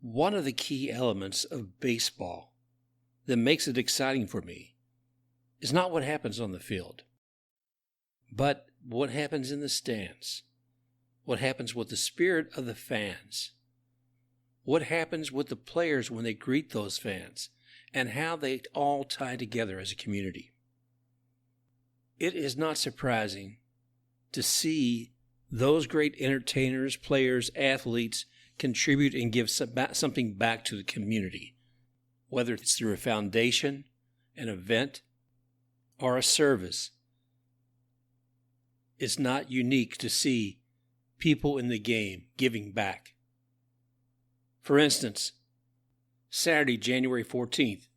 One of the key elements of baseball that makes it exciting for me is not what happens on the field, but what happens in the stands, what happens with the spirit of the fans, what happens with the players when they greet those fans, and how they all tie together as a community. It is not surprising to see those great entertainers, players, athletes contribute and give something back to the community, whether it's through a foundation, an event, or a service. It's not unique to see people in the game giving back. For instance, Saturday, January 14th,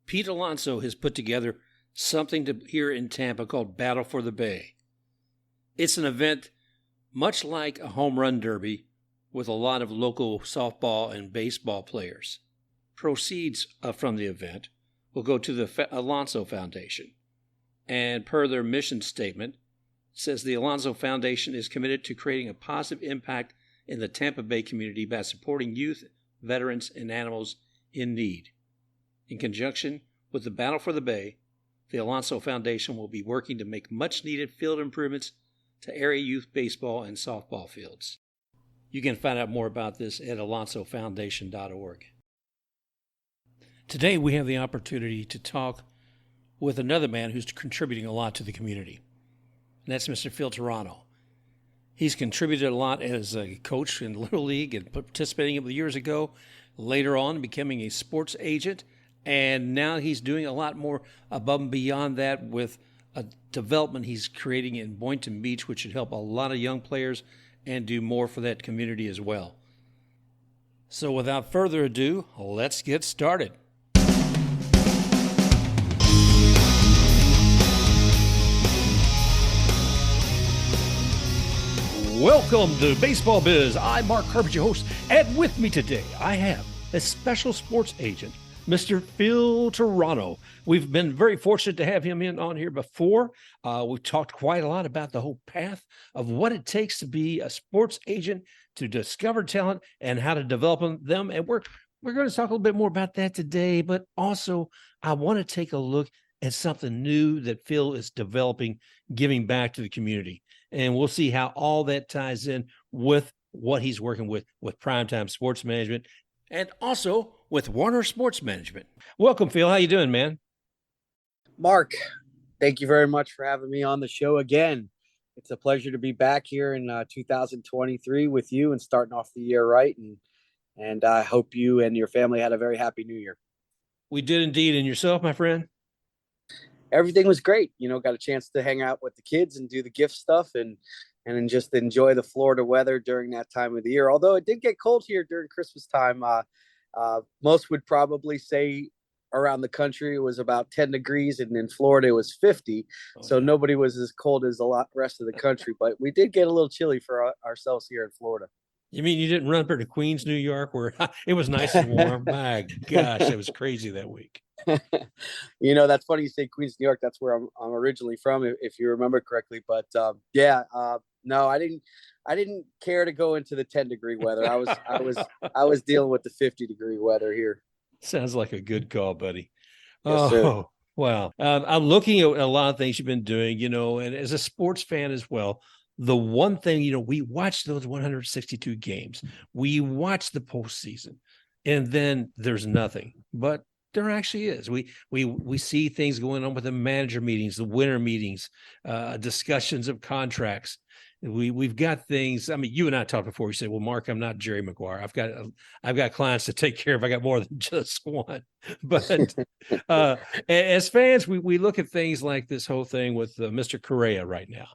Pete Alonso has put together something here in Tampa called Battle for the Bay. It's an event much like a home run derby with a lot of local softball and baseball players. Proceeds from the event will go to the Alonso Foundation. And per their mission statement, says the Alonso Foundation is committed to creating a positive impact in the Tampa Bay community by supporting youth, veterans, and animals in need. In conjunction with the Battle for the Bay, the Alonso Foundation will be working to make much-needed field improvements to area youth baseball and softball fields. You can find out more about this at alonsofoundation.org. Today we have the opportunity to talk with another man who's contributing a lot to the community, and that's Mr. Phil Terrano. He's contributed a lot as a coach in Little League and participating years ago, later on becoming a sports agent, and now he's doing a lot more above and beyond that with a development he's creating in Boynton Beach, which should help a lot of young players and do more for that community as well. So without further ado, let's get started. Welcome to Baseball Biz. I'm Mark Carpenter, your host, and with me today, I have a special sports agent, Mr. Phil Terrano. We've been very fortunate to have him on here before. We've talked quite a lot about the whole path of what it takes to be a sports agent, to discover talent, and how to develop them. And we're going to talk a little bit more about that today, but also I want to take a look at something new that Phil is developing, giving back to the community. And we'll see how all that ties in with what he's working with Primetime Sports Management and also with Warner Sports Management. Welcome, Phil. How you doing, man? Mark, thank you very much for having me on the show again. It's a pleasure to be back here in 2023 with you and starting off the year right. And I hope you and your family had a very happy New Year. We did indeed. And yourself, my friend? Everything was great. Got a chance to hang out with the kids and do the gift stuff and just enjoy the Florida weather during that time of the year. Although it did get cold here during Christmas time. Most would probably say around the country it was about 10 degrees, and in Florida it was 50. So nobody was as cold as the rest of the country, but we did get a little chilly for ourselves here in Florida. You mean you didn't run over to Queens, New York, where it was nice and warm? My gosh, it was crazy that week. That's funny you say Queens, New York. That's where I'm originally from, if you remember correctly. But no, I didn't care to go into the 10-degree weather. I was dealing with the 50-degree weather here. Sounds like a good call, buddy. Yes, sir. Wow. I'm looking at a lot of things you've been doing, and as a sports fan as well, the one thing, we watch those 162 games. We watch the postseason, and then there's nothing. But there actually is. We see things going on with the manager meetings, the winter meetings, discussions of contracts. We've got things. I mean, you and I talked before. You said, "Well, Mark, I'm not Jerry Maguire. I've got clients to take care of. I got more than just one." But as fans, we look at things like this whole thing with Mr. Correa right now,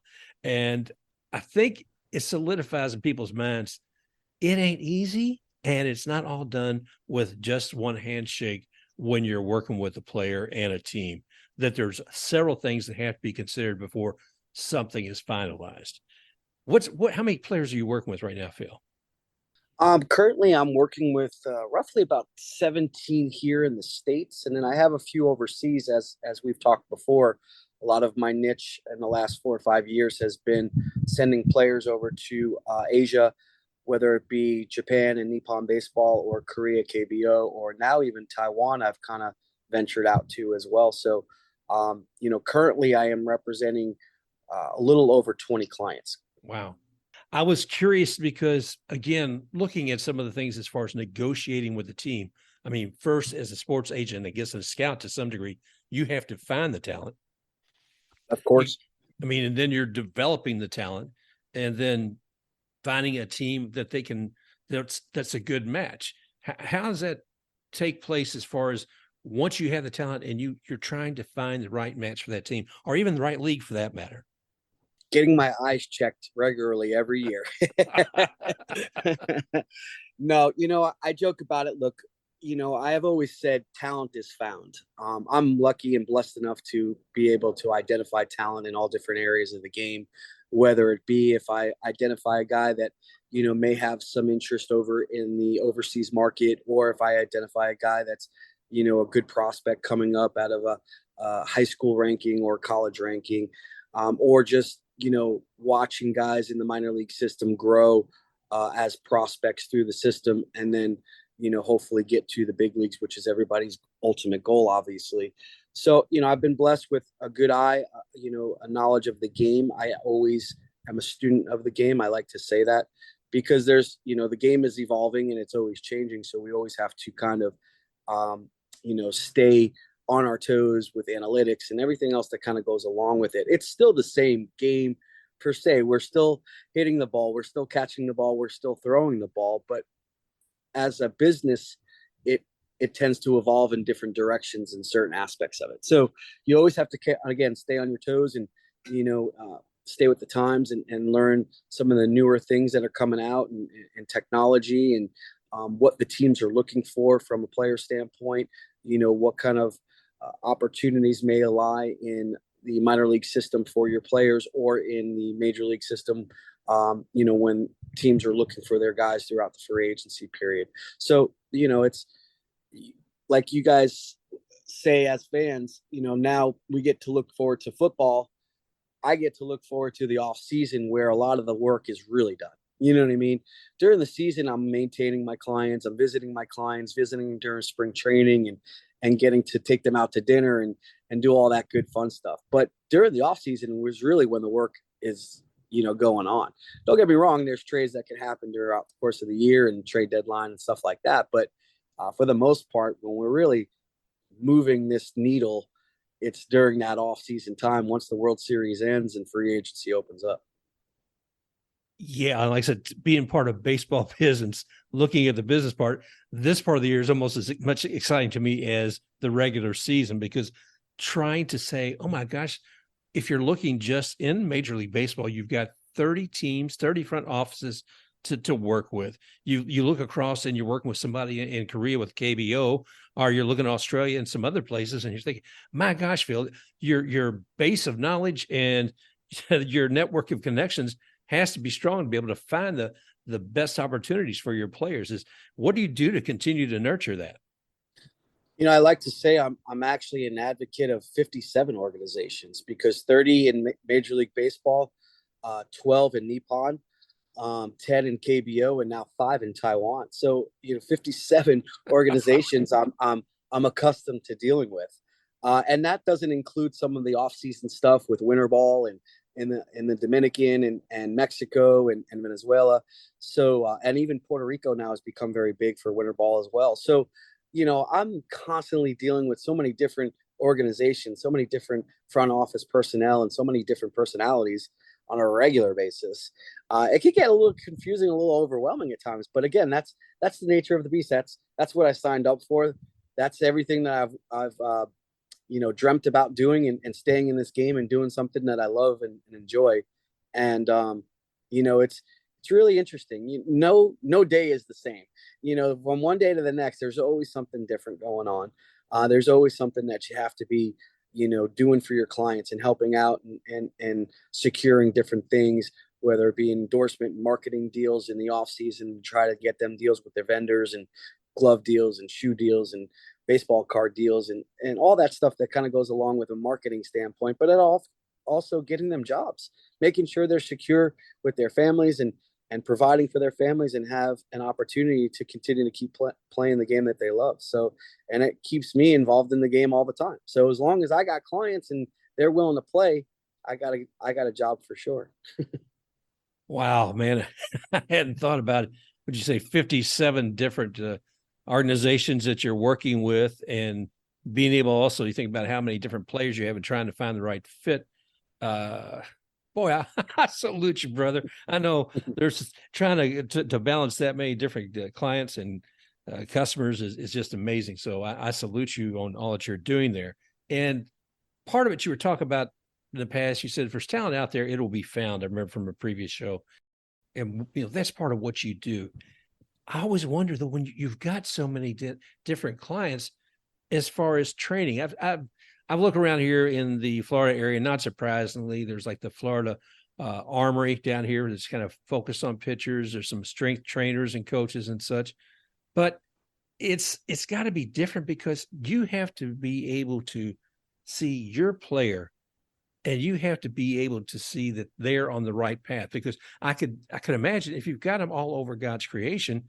and I think it solidifies in people's minds it ain't easy, and it's not all done with just one handshake. When you're working with a player and a team, that there's several things that have to be considered before something is finalized. How many players are you working with right now, Phil? Currently I'm working with roughly about 17 here in the States. And then I have a few overseas, as we've talked before. A lot of my niche in the last 4 or 5 years has been sending players over to Asia, whether it be Japan and Nippon Baseball or Korea KBO, or now even Taiwan, I've kind of ventured out to as well. So, currently I am representing a little over 20 clients. Wow. I was curious because, again, looking at some of the things as far as negotiating with the team, I mean, first, as a sports agent, I guess a scout to some degree, you have to find the talent. Of course. And then you're developing the talent and then finding a team that that's a good match. How does that take place as far as once you have the talent and you're trying to find the right match for that team, or even the right league for that matter? Getting my eyes checked regularly every year. No, I joke about it. Look, I have always said talent is found. I'm lucky and blessed enough to be able to identify talent in all different areas of the game, whether it be if I identify a guy that, may have some interest over in the overseas market, or if I identify a guy that's, a good prospect coming up out of a high school ranking or college ranking, or just, watching guys in the minor league system grow as prospects through the system, and then, hopefully get to the big leagues, which is everybody's ultimate goal, obviously. So, I've been blessed with a good eye, a knowledge of the game. I always am a student of the game. I like to say that because there's, the game is evolving and it's always changing. So we always have to kind of, stay on our toes with analytics and everything else that kind of goes along with it. It's still the same game per se. We're still hitting the ball, we're still catching the ball, we're still throwing the ball, but as a business, it tends to evolve in different directions in certain aspects of it. So you always have to, again, stay on your toes and, stay with the times and learn some of the newer things that are coming out and technology and what the teams are looking for from a player standpoint, what kind of opportunities may lie in the minor league system for your players or in the major league system, when teams are looking for their guys throughout the free agency period. So, it's like you guys say as fans, now we get to look forward to football. I get to look forward to the off season where a lot of the work is really done. You know what I mean? During the season, I'm maintaining my clients. I'm visiting my clients, visiting during spring training and getting to take them out to dinner and do all that good fun stuff. But during the off season was really when the work is, going on. Don't get me wrong. There's trades that can happen throughout the course of the year and trade deadline and stuff like that. But for the most part, when we're really moving this needle, it's during that off season time once the World Series ends and free agency opens up. Yeah, like I said, being part of baseball business, looking at the business part, this part of the year is almost as much exciting to me as the regular season, because trying to say, oh my gosh, if you're looking just in Major League Baseball, you've got 30 teams, 30 front offices to work with. You look across and you're working with somebody in Korea with KBO, or you're looking at Australia and some other places, and you're thinking, my gosh, Phil, your base of knowledge and your network of connections has to be strong to be able to find the best opportunities for your players. Is what do you do to continue to nurture that? I like to say I'm actually an advocate of 57 organizations, because 30 in Major League Baseball, 12 in Nippon, 10 in KBO, and now 5 in Taiwan. So 57 organizations I'm accustomed to dealing with, and that doesn't include some of the off-season stuff with winter ball and in the Dominican and Mexico and Venezuela. So and even Puerto Rico now has become very big for winter ball as well. So I'm constantly dealing with so many different organizations, so many different front office personnel, and so many different personalities on a regular basis. It can get a little confusing, a little overwhelming at times. But again, that's the nature of the beast. That's what I signed up for. That's everything that I've dreamt about doing and staying in this game and doing something that I love and enjoy. And it's really interesting. No day is the same. From one day to the next, there's always something different going on. There's always something that you have to be, doing for your clients and helping out and securing different things, whether it be endorsement marketing deals in the off season, try to get them deals with their vendors and glove deals and shoe deals and baseball card deals and all that stuff that kind of goes along with a marketing standpoint, but it also getting them jobs, making sure they're secure with their families and and providing for their families and have an opportunity to continue to keep playing the game that they love. So, and it keeps me involved in the game all the time. So as long as I got clients and they're willing to play, I got a job for sure. Wow, man. I hadn't thought about it. Would you say 57 different organizations that you're working with, and being able also, you think about how many different players you have and trying to find the right fit. Uh, Boy, I salute you, brother. I know there's trying to balance that many different clients and customers is just amazing. So I salute you on all that you're doing there. And part of it you were talking about in the past, you said if there's talent out there, it'll be found. I remember from a previous show. And that's part of what you do. I always wonder though, when you've got so many different clients, as far as training, I've looked around here in the Florida area. Not surprisingly, there's like the Florida Armory down here that's kind of focused on pitchers. There's some strength trainers and coaches and such, but it's got to be different because you have to be able to see your player, and you have to be able to see that they're on the right path. Because I could imagine if you've got them all over God's creation,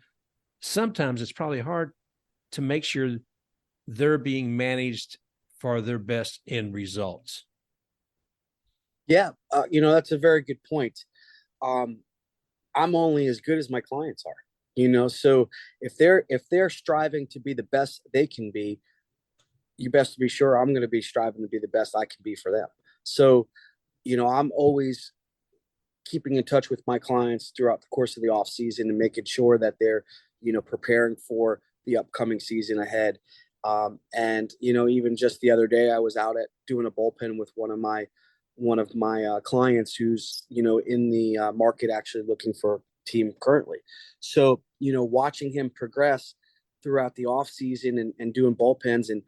sometimes it's probably hard to make sure they're being managed for their best end results. Yeah, that's a very good point. I'm only as good as my clients are. So if they're striving to be the best they can be, you best to be sure I'm going to be striving to be the best I can be for them. So, I'm always keeping in touch with my clients throughout the course of the off season and making sure that they're, preparing for the upcoming season ahead. And even just the other day, I was out at doing a bullpen with one of my clients who's in the market actually looking for a team currently. So watching him progress throughout the off season and doing bullpens, and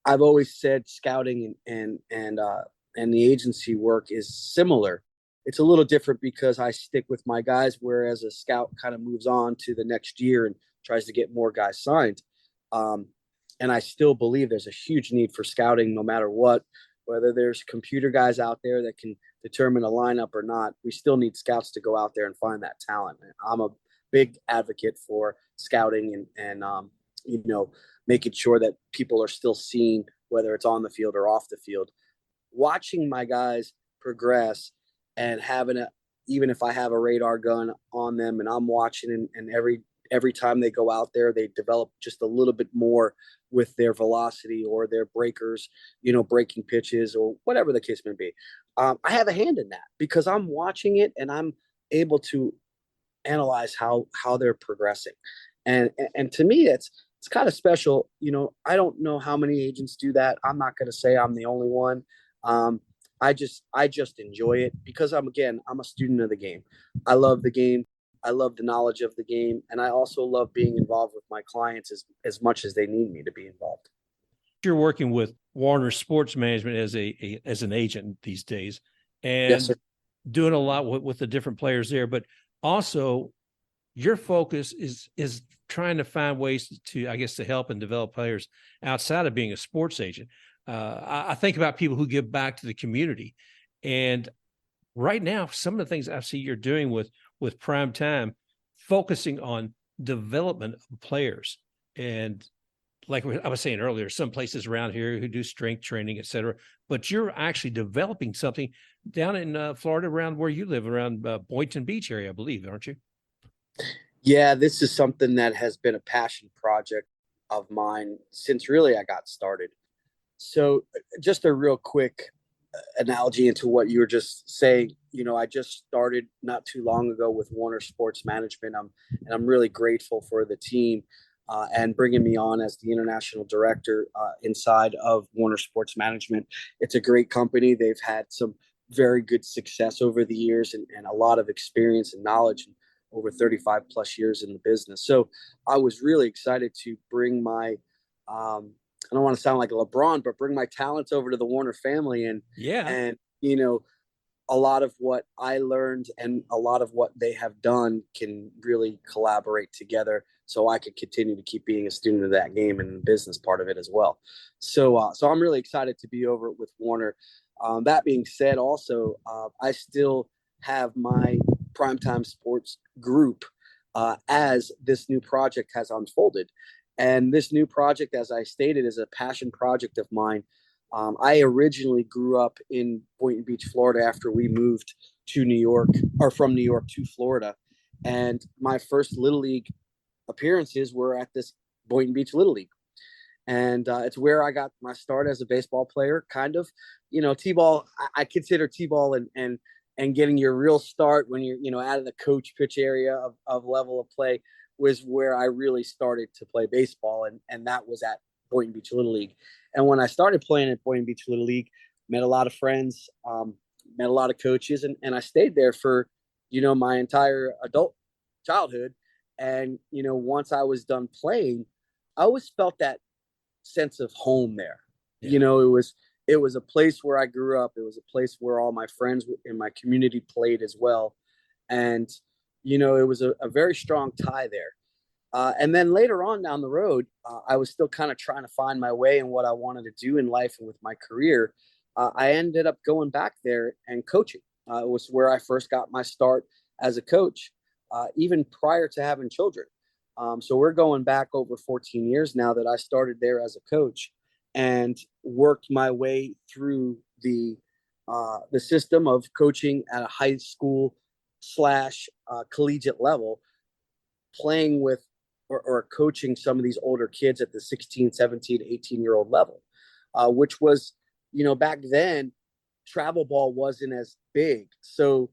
I've always said scouting and the agency work is similar. It's a little different because I stick with my guys, whereas a scout kind of moves on to the next year and tries to get more guys signed. And I still believe there's a huge need for scouting, no matter what, whether there's computer guys out there that can determine a lineup or not. We still need scouts to go out there and find that talent. I'm a big advocate for scouting and making sure that people are still seen, whether it's on the field or off the field. Watching my guys progress and even if I have a radar gun on them and I'm watching, and every time they go out there, they develop just a little bit more with their velocity or their breakers, breaking pitches or whatever the case may be. I have a hand in that because I'm watching it and I'm able to analyze how they're progressing. And to me, it's kind of special. I don't know how many agents do that. I'm not going to say I'm the only one. I just enjoy it because I'm a student of the game. I love the game. I love the knowledge of the game. And I also love being involved with my clients as much as they need me to be involved. You're working with Warner Sports Management as an agent these days, and yes, sir. Doing a lot with the different players there, but also your focus is trying to find ways to, I guess, to help and develop players outside of being a sports agent. I think about people who give back to the community, and right now, some of the things I see you're doing with Prime Time, focusing on development of players. And like I was saying earlier, some places around here who do strength training, et cetera, but you're actually developing something down in Florida around where you live, around Boynton Beach area, I believe, aren't you? Yeah, this is something that has been a passion project of mine since really I got started. So just a real quick analogy into what you were just saying. I just started not too long ago with Warner Sports Management. I'm really grateful for the team and bringing me on as the international director inside of Warner Sports Management. It's a great company. They've had some very good success over the years and a lot of experience and knowledge over 35 plus years in the business. So I was really excited to bring my I don't want to sound like a LeBron, but bring my talents over to the Warner family and a lot of what I learned and a lot of what they have done can really collaborate together so I could continue to keep being a student of that game and the business part of it as well. So I'm really excited to be over with Warner. That being said, also, I still have my Primetime Sports Group as this new project has unfolded. And this new project, as I stated, is a passion project of mine. I originally grew up in Boynton Beach, Florida, after we moved to New York, or from New York to Florida. And my first Little League appearances were at this Boynton Beach Little League. And it's where I got my start as a baseball player, kind of. T-ball, I consider T-ball and getting your real start when you're, out of the coach pitch area of level of play was where I really started to play baseball. And that was at Boynton Beach Little League. And when I started playing at Boynton Beach Little League, met a lot of friends, met a lot of coaches, and I stayed there for, my entire adult childhood. And, once I was done playing, I always felt that sense of home there. Yeah. It was a place where I grew up. It was a place where all my friends in my community played as well. And, it was a very strong tie there. And then later on down the road, I was still kind of trying to find my way and what I wanted to do in life and with my career. I ended up going back there and coaching. It was where I first got my start as a coach, even prior to having children. So we're going back over 14 years now that I started there as a coach and worked my way through the system of coaching at a high school / collegiate level, playing with or coaching some of these older kids at the 16, 17, 18-year-old level, which was, back then, travel ball wasn't as big. So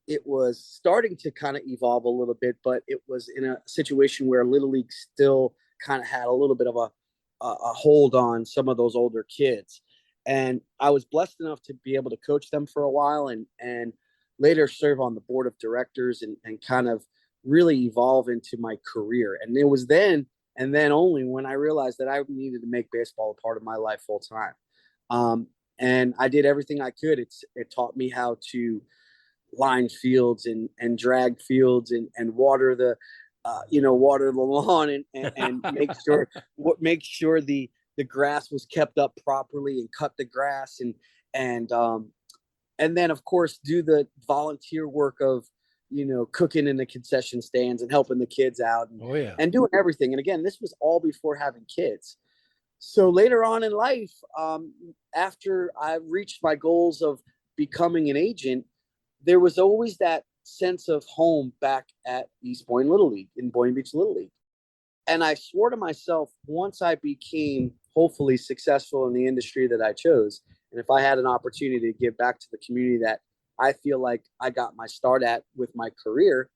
it was starting to kind of evolve a little bit, but it was in a situation where Little League still kind of had a little bit of a hold on some of those older kids. And I was blessed enough to be able to coach them for a while and later serve on the board of directors and kind of really evolve into my career. And it was then and then only when I realized that I needed to make baseball a part of my life full time. And I did everything I could. It taught me how to line fields and drag fields and water the water the lawn and make sure the grass was kept up properly and cut the grass and then of course do the volunteer work of cooking in the concession stands and helping the kids out and doing everything. And again, this was all before having kids. So later on in life, after I reached my goals of becoming an agent, there was always that sense of home back at East Boynton Little League, in Boynton Beach Little League. And I swore to myself, once I became hopefully successful in the industry that I chose, and if I had an opportunity to give back to the community that I feel like I got my start at with my career,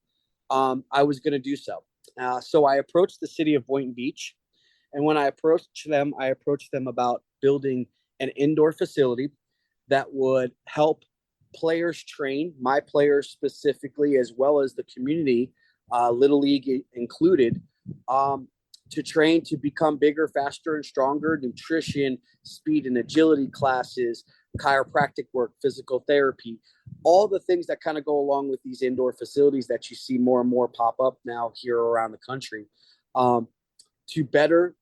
I was going to do so. So I approached the city of Boynton Beach. And when I approached them about building an indoor facility that would help players train, my players specifically, as well as the community, Little League included, to train to become bigger, faster, and stronger, nutrition, speed and agility classes, chiropractic work, physical therapy, all the things that kind of go along with these indoor facilities that you see more and more pop up now here around the country, to better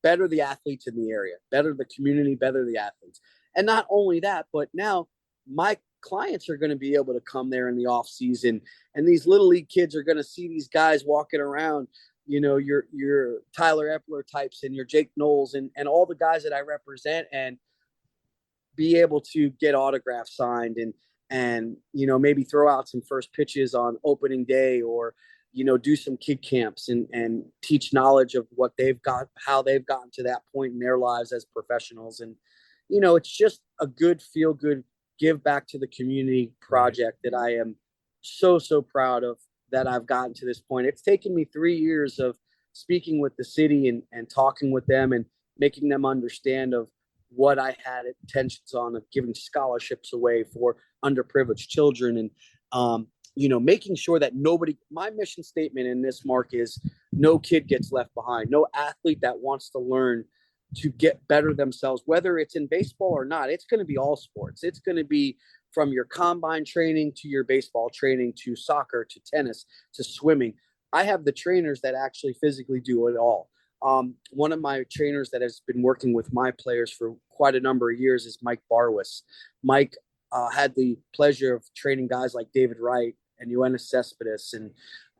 the athletes in the area, better the community, better the athletes. And not only that, but now my clients are going to be able to come there in the off season, and these Little League kids are going to see these guys walking around, your Tyler Epler types and your Jake Knowles and all the guys that I represent, and be able to get autographs signed and maybe throw out some first pitches on opening day, or do some kid camps and teach knowledge of what they've got, how they've gotten to that point in their lives as professionals. And it's just a good feel good give back to the community project that I am so proud of, that I've gotten to this point. It's taken me 3 years of speaking with the city and talking with them and making them understand of what I had intentions on of giving scholarships away for underprivileged children, and making sure that my mission statement in this, Mark, is no kid gets left behind. No athlete that wants to learn to get better themselves, whether it's in baseball or not. It's going to be all sports. It's going to be from your combine training to your baseball training to soccer to tennis to swimming. I have the trainers that actually physically do it all. One of my trainers that has been working with my players for quite a number of years is Mike Barwis. Mike had the pleasure of training guys like David Wright, and Yoenis Cespedes and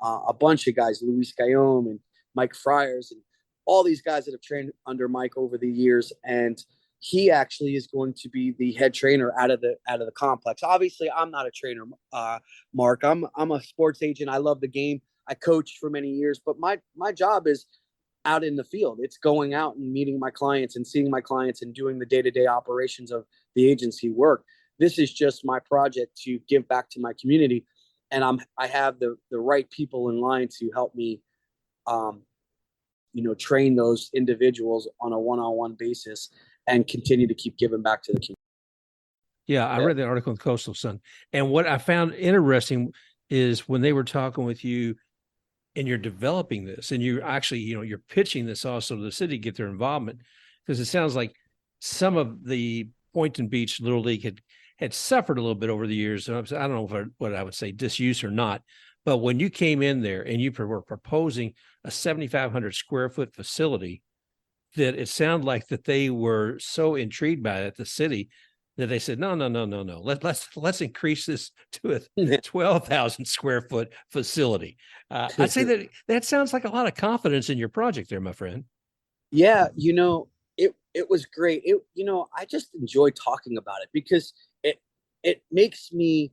a bunch of guys, Luis Gallon and Mike Friars, and all these guys that have trained under Mike over the years. And he actually is going to be the head trainer out of the complex. Obviously, I'm not a trainer, Mark. I'm a sports agent. I love the game. I coached for many years, but my job is out in the field. It's going out and meeting my clients and seeing my clients and doing the day-to-day operations of the agency work. This is just my project to give back to my community, and I have the right people in line to help me train those individuals on a one-on-one basis and continue to keep giving back to the community. Yeah, I read the article in Coastal Sun. And what I found interesting is when they were talking with you and you're developing this and you're actually, you're pitching this also to the city to get their involvement, because it sounds like some of the Boynton Beach Little League had suffered a little bit over the years. I don't know what I would say, disuse or not. But when you came in there and you were proposing a 7,500 square foot facility, that it sounded like that they were so intrigued by it, the city, that they said, no. Let's increase this to a 12,000 square foot facility. I'd say that sounds like a lot of confidence in your project there, my friend. Yeah, it was great. I just enjoy talking about it because it makes me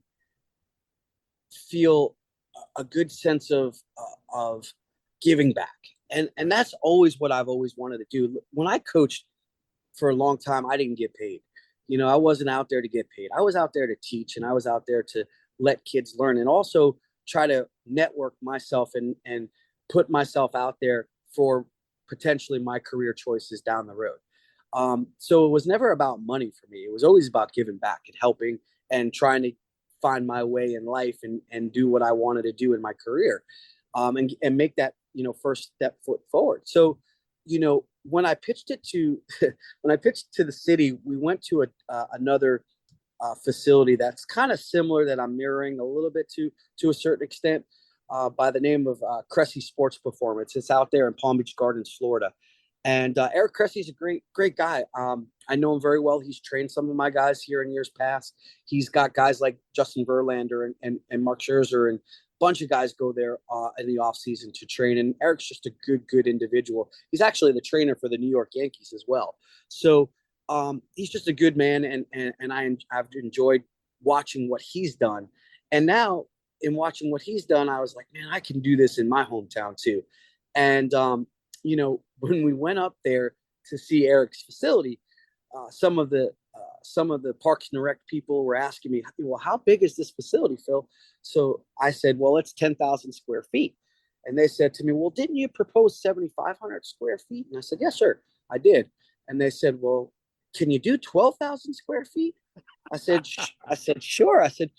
feel a good sense of giving back. And that's always what I've always wanted to do. When I coached for a long time, I didn't get paid. I wasn't out there to get paid. I was out there to teach, and I was out there to let kids learn and also try to network myself and put myself out there for potentially my career choices down the road. So it was never about money for me. It was always about giving back and helping and trying to find my way in life and do what I wanted to do in my career, and make that, first step foot forward. So, when I pitched it to the city, we went to another facility that's kind of similar, that I'm mirroring a little bit to a certain extent, by the name of Cressy Sports Performance. It's out there in Palm Beach Gardens, Florida. And Eric Cressy's a great guy. I know him very well. He's trained some of my guys here in years past. He's got guys like Justin Verlander and Mark Scherzer, and bunch of guys go there in the off season to train. And Eric's just a good individual. He's actually the trainer for the New York Yankees as well. So he's just a good man. And I've enjoyed watching what he's done. And now in watching what he's done, I was like, man, I can do this in my hometown too. And, when we went up there to see Eric's facility, some of the Parks and Rec people were asking me, well, how big is this facility, Phil? So I said, well, it's 10,000 square feet. And they said to me, well, didn't you propose 7,500 square feet? And I said, yes, sir, I did. And they said, well, can you do 12,000 square feet? I said, sure. I said,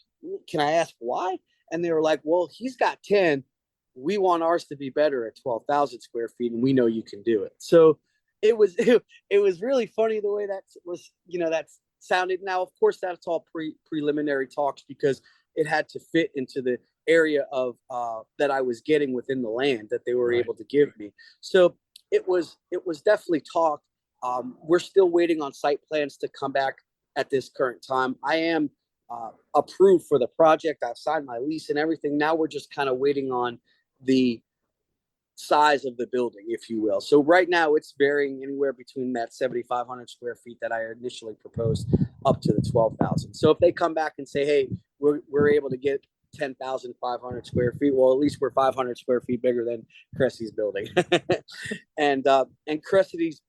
can I ask why? And they were like, well, he's got 10. We want ours to be better at 12,000 square feet, and we know you can do it. So it was really funny the way that was, that sounded. Now, of course, that's all preliminary talks, because it had to fit into the area of that I was getting within the land that they were able to give me. So it was definitely talk. We're still waiting on site plans to come back at this current time. I am approved for the project. I've signed my lease and everything. Now we're just kind of waiting on the size of the building, if you will. So right now it's varying anywhere between that 7,500 square feet that I initially proposed up to the 12,000. So if they come back and say, hey, we're able to get 10,500 square feet, well, at least we're 500 square feet bigger than Cressy's building. and Cressy's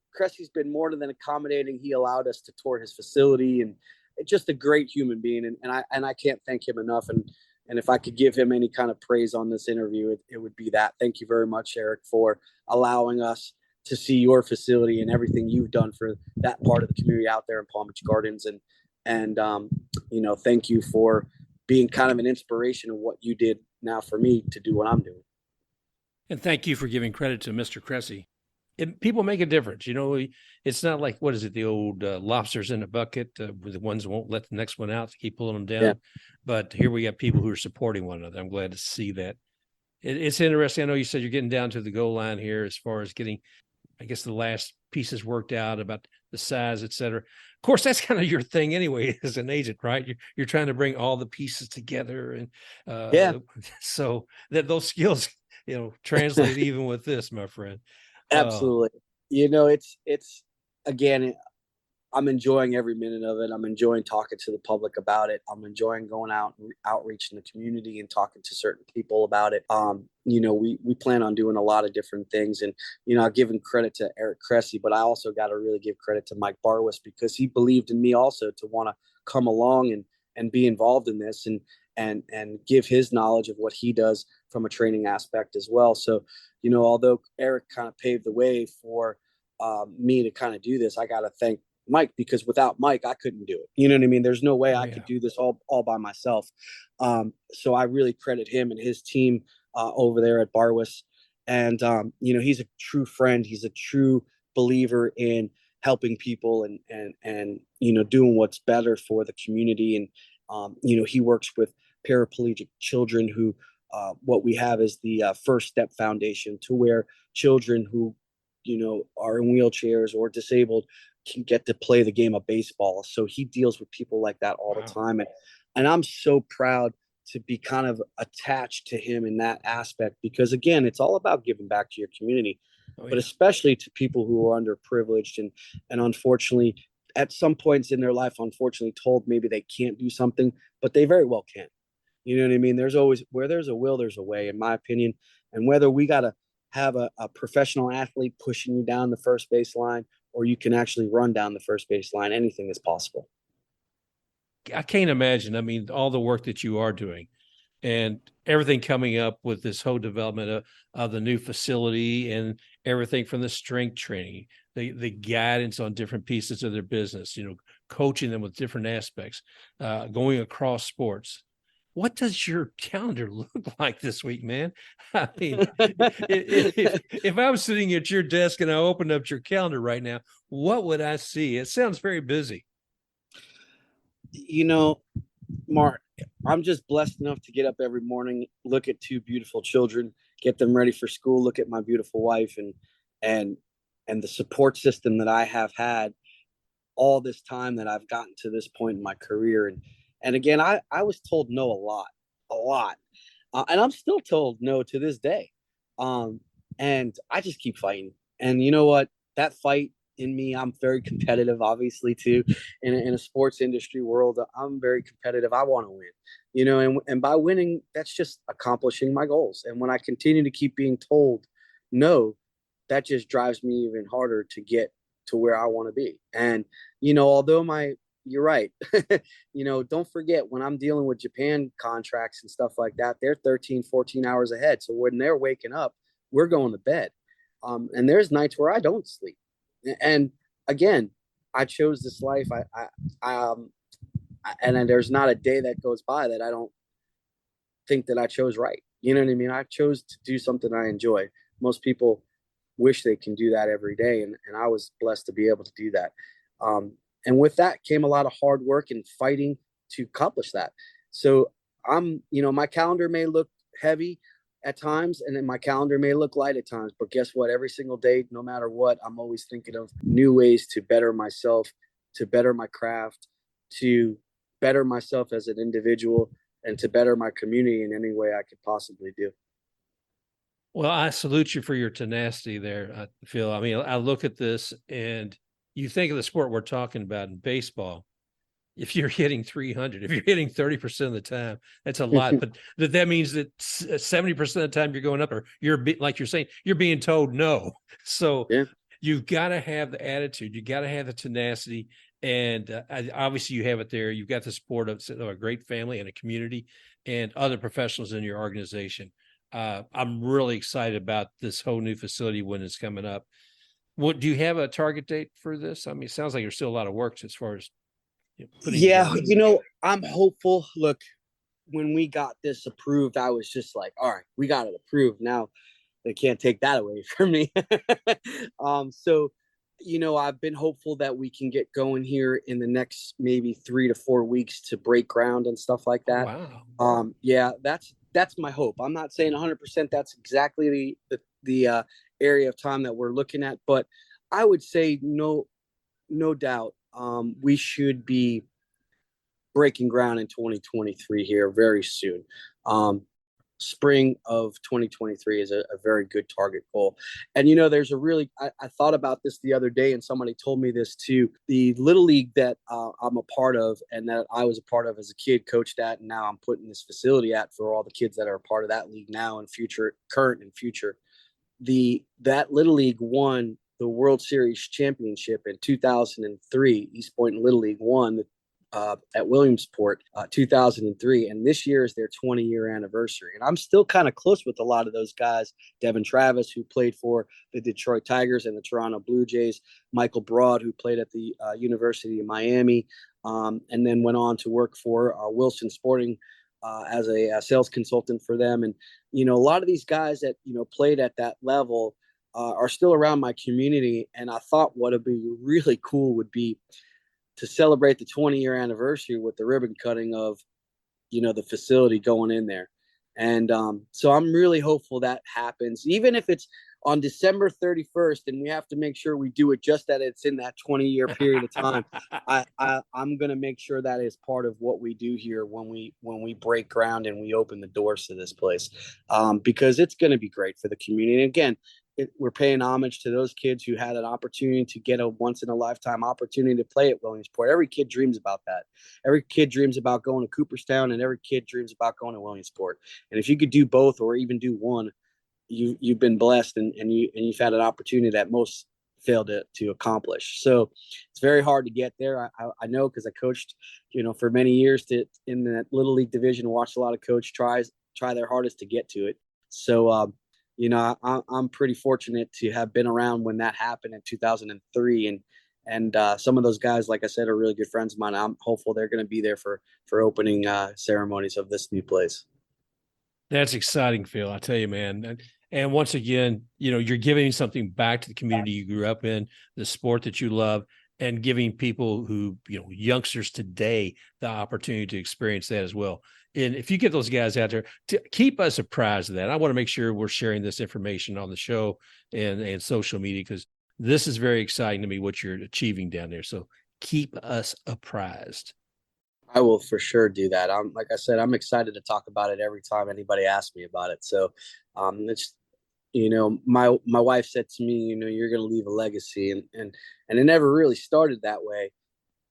been more than accommodating. He allowed us to tour his facility, and just a great human being. And I can't thank him enough. And if I could give him any kind of praise on this interview, it would be that. Thank you very much, Eric, for allowing us to see your facility and everything you've done for that part of the community out there in Palm Beach Gardens. And thank you for being kind of an inspiration of what you did now for me to do what I'm doing. And thank you for giving credit to Mr. Cressy. People make a difference. It's not like, what is it, the old lobsters in a bucket, where the ones won't let the next one out to keep pulling them down. Yeah. But here we got people who are supporting one another. I'm glad to see that. It's interesting. I know you said you're getting down to the goal line here as far as getting, I guess, the last pieces worked out about the size, et cetera. Of course, that's kind of your thing anyway as an agent, right? You're trying to bring all the pieces together, and Yeah, so that those skills, translate even with this, my friend. absolutely. It's again, I'm enjoying every minute of it. I'm enjoying talking to the public about it. I'm enjoying going out and outreach in the community and talking to certain people about it. We plan on doing a lot of different things, and I've given credit to Eric Cressy, but I also got to really give credit to Mike Barwis, because he believed in me also to want to come along and be involved in this, and give his knowledge of what he does from a training aspect as well. So, although Eric kind of paved the way for me to kind of do this, I got to thank Mike, because without Mike, I couldn't do it. You know what I mean? There's no way Oh I yeah. could do this all by myself. So I really credit him and his team over there at Barwis. And, he's a true friend. He's a true believer in helping people and doing what's better for the community. And, he works with paraplegic children who, what we have is the First Step Foundation, to where children who, are in wheelchairs or disabled can get to play the game of baseball. So he deals with people like that all the Wow. time. And I'm so proud to be kind of attached to him in that aspect, because again, it's all about giving back to your community, Oh but yeah. especially to people who are underprivileged and unfortunately at some points in their life, unfortunately told maybe they can't do something, but they very well can. You know what I mean? There's always, where there's a will, there's a way, in my opinion. And whether we got to have a professional athlete pushing you down the first baseline, or you can actually run down the first baseline, anything is possible. I can't imagine. I mean, all the work that you are doing and everything coming up with this whole development of the new facility and everything from the strength training, the guidance on different pieces of their business, coaching them with different aspects, going across sports. What does your calendar look like this week, man? I mean, if I was sitting at your desk and I opened up your calendar right now, what would I see? It sounds very busy. you know, Mark, I'm just blessed enough to get up every morning, look at two beautiful children, get them ready for school, look at my beautiful wife, and and the support system that I have had all this time that I've gotten to this point in my career. And again, I was told no a lot, and I'm still told no to this day. Um, and I just keep fighting. And you know what? That fight in me, I'm very competitive, obviously, too. In a sports industry world, I'm very competitive. I want to win, and by winning, that's just accomplishing my goals. And when I continue to keep being told no, that just drives me even harder to get to where I want to be. And, although you're right. Don't forget, when I'm dealing with Japan contracts and stuff like that, they're 13, 14 hours ahead. So when they're waking up, we're going to bed. And there's nights where I don't sleep. And again, I chose this life. And there's not a day that goes by that I don't think that I chose right. You know what I mean? I chose to do something I enjoy. Most people wish they can do that every day. And I was blessed to be able to do that. And with that came a lot of hard work and fighting to accomplish that. So my calendar may look heavy at times, and then my calendar may look light at times. But guess what? Every single day, no matter what, I'm always thinking of new ways to better myself, to better my craft, to better myself as an individual, and to better my community in any way I could possibly do. Well, I salute you for your tenacity there, Phil. I mean, I look at this and you think of the sport we're talking about in baseball. If you're hitting 300, if you're hitting 30% of the time, that's a lot. But that means that 70% of the time you're going up, or like you're saying, you're being told no. So Yeah. you've got to have the attitude, you got to have the tenacity, and obviously you have it there. You've got the support of a great family and a community and other professionals in your organization. I'm really excited about this whole new facility when it's coming up. What do you have a target date for this? I mean, it sounds like there's still a lot of work as far as putting Yeah, together. I'm hopeful. Look, when we got this approved, I was just like, all right, we got it approved. Now they can't take that away from me. So, I've been hopeful that we can get going here in the next maybe 3 to 4 weeks to break ground and stuff like Oh, that. wow. Yeah, that's my hope. I'm not saying 100% that's exactly the area of time that we're looking at, but I would say no doubt. We should be breaking ground in 2023 here very soon. Um, Spring of 2023 is a very good target goal. And, there's I thought about this the other day and somebody told me this too. The Little League that I'm a part of and that I was a part of as a kid, coached at, and now I'm putting this facility at for all the kids that are a part of that league now and future, current and future. That Little League won the World Series championship in 2003. East Boynton Little League won at Williamsport, 2003, and this year is their 20-year anniversary. And I'm still kind of close with a lot of those guys. Devin Travis, who played for the Detroit Tigers and the Toronto Blue Jays, Michael Broad, who played at the University of Miami, and then went on to work for Wilson Sporting as a sales consultant for them. And a lot of these guys that played at that level are still around my community. And I thought what would be really cool would be to celebrate the 20-year anniversary with the ribbon cutting of, the facility going in there. And so I'm really hopeful that happens, even if it's on December 31st, and we have to make sure we do it just that it's in that 20-year period of time. I'm going to make sure that is part of what we do here when we break ground and we open the doors to this place, because it's going to be great for the community. And again, we're paying homage to those kids who had an opportunity to get a once-in-a-lifetime opportunity to play at Williamsport. Every kid dreams about that. Every kid dreams about going to Cooperstown, and every kid dreams about going to Williamsport. And if you could do both or even do one, you've been blessed, and you've had an opportunity that most failed to accomplish. So it's very hard to get there. I know, because I coached, for many years in that Little League division, watched a lot of coaches try their hardest to get to it. So, I'm pretty fortunate to have been around when that happened in 2003. And some of those guys, like I said, are really good friends of mine. I'm hopeful they're going to be there for opening ceremonies of this new place. That's exciting, Phil. I tell you, man. And once again, you're giving something back to the community you grew up in, the sport that you love, and giving people who, youngsters today, the opportunity to experience that as well. And if you get those guys out there, to keep us apprised of that. I want to make sure we're sharing this information on the show and social media, because this is very exciting to me, what you're achieving down there. So keep us apprised. I will for sure do that. Like I said, I'm excited to talk about it every time anybody asks me about it. So it's, my wife said to me, you're going to leave a legacy, and it never really started that way,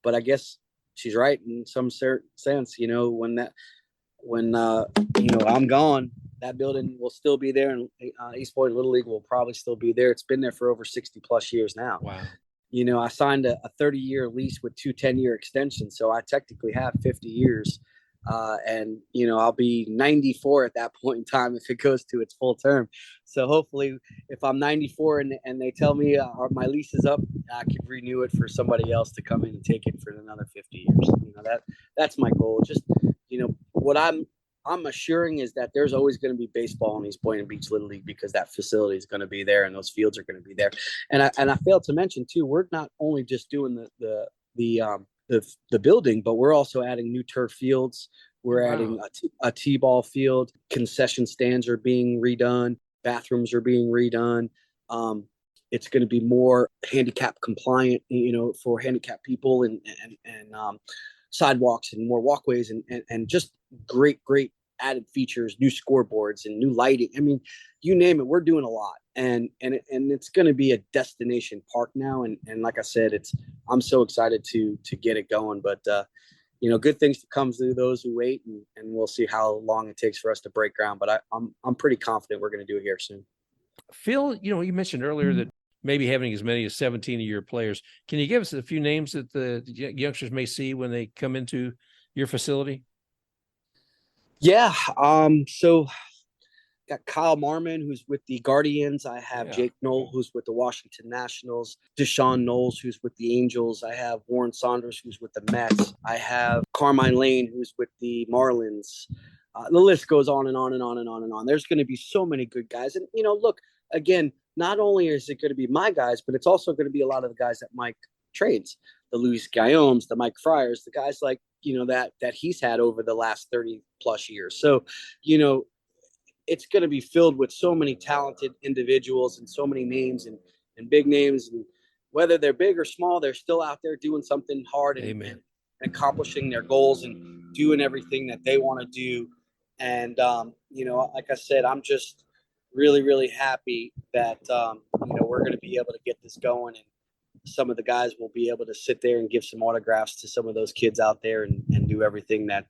but I guess she's right in some certain sense. When I'm gone, that building will still be there, and East Boynton Little League will probably still be there. It's been there for over 60 plus years now. Wow. I signed a 30-year lease with 2 10-year extensions, so I technically have 50 years. And I'll be 94 at that point in time if it goes to its full term. So hopefully, if I'm 94 and they tell me my lease is up, I can renew it for somebody else to come in and take it for another 50 years. That's my goal. Just what I'm assuring is that there's always going to be baseball in East Boynton Beach Little League, because that facility is going to be there and those fields are going to be there. And I failed to mention too, we're not only just doing the building, but we're also adding new turf fields. We're adding a t-ball field. Concession stands are being redone. Bathrooms are being redone. It's going to be more handicap compliant, for handicapped people, and sidewalks and more walkways, and just great added features, new scoreboards and new lighting. I mean, you name it, we're doing a lot, and it's going to be a destination park now. And like I said, I'm so excited to get it going. But good things to come through those who wait, and we'll see how long it takes for us to break ground. But I'm pretty confident we're going to do it here soon. Phil, you mentioned earlier that maybe having as many as 17 of your players. Can you give us a few names that the youngsters may see when they come into your facility? Yeah. So got Kyle Marmon, who's with the Guardians. I have Jake Knoll, who's with the Washington Nationals. Deshaun Knowles, who's with the Angels. I have Warren Saunders, who's with the Mets. I have Carmine Lane, who's with the Marlins. The list goes on and on and on and on and on. There's going to be so many good guys. And, look, again, not only is it going to be my guys, but it's also going to be a lot of the guys that Mike trades, the Luis Guillaumes, the Mike Friars, the guys like, that he's had over the last 30 plus years. So, it's going to be filled with so many talented individuals and so many names and big names. whether they're big or small, they're still out there doing something hard and accomplishing their goals and doing everything that they want to do. And, like I said, I'm just really, really happy that, we're going to be able to get this going, and some of the guys will be able to sit there and give some autographs to some of those kids out there and do everything that,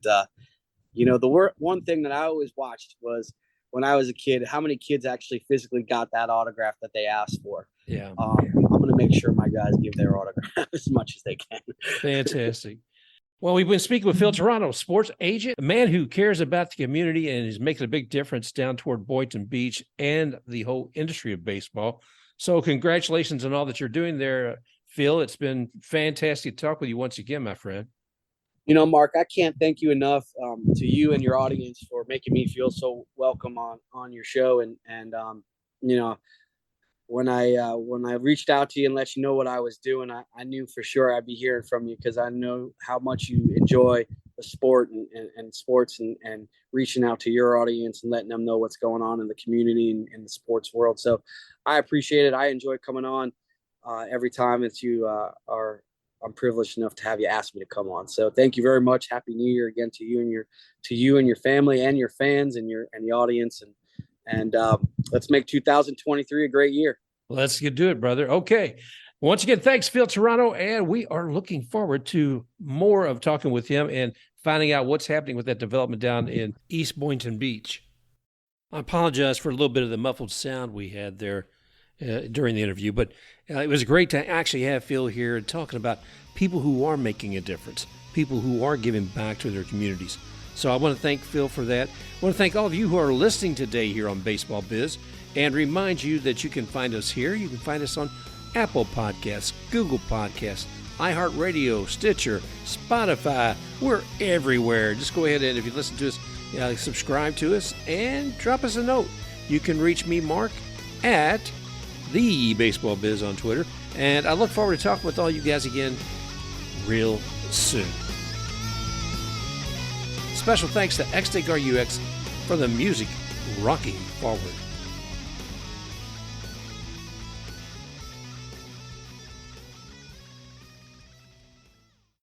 one thing that I always watched was when I was a kid, how many kids actually physically got that autograph that they asked for. Yeah. I'm going to make sure my guys give their autograph as much as they can. Fantastic. Well, we've been speaking with Phil Terrano, sports agent, a man who cares about the community and is making a big difference down toward Boynton Beach and the whole industry of baseball. So congratulations on all that you're doing there, Phil. It's been fantastic to talk with you once again, my friend. Mark, I can't thank you enough to you and your audience for making me feel so welcome on your show. And when I reached out to you and let you know what I was doing, I knew for sure I'd be hearing from you, because I know how much you enjoy the sport and sports and reaching out to your audience and letting them know what's going on in the community and in the sports world. So I appreciate it. I enjoy coming on every time that I'm privileged enough to have you ask me to come on. So thank you very much. Happy New Year again to you and your family and your fans and the audience. And let's make 2023 a great year. Let's do it, brother. Okay. Once again, thanks, Phil Terrano. And we are looking forward to more of talking with him and finding out what's happening with that development down in East Boynton Beach. I apologize for a little bit of the muffled sound we had there during the interview, but it was great to actually have Phil here talking about people who are making a difference, people who are giving back to their communities. So I want to thank Phil for that. I want to thank all of you who are listening today here on Baseball Biz, and remind you that you can find us here. You can find us on Apple Podcasts, Google Podcasts, iHeartRadio, Stitcher, Spotify. We're everywhere. Just go ahead and, if you listen to us, subscribe to us and drop us a note. You can reach me, Mark, at The Baseball Biz on Twitter. And I look forward to talking with all you guys again real soon. Special thanks to XTakeRUX for the music Rocking Forward.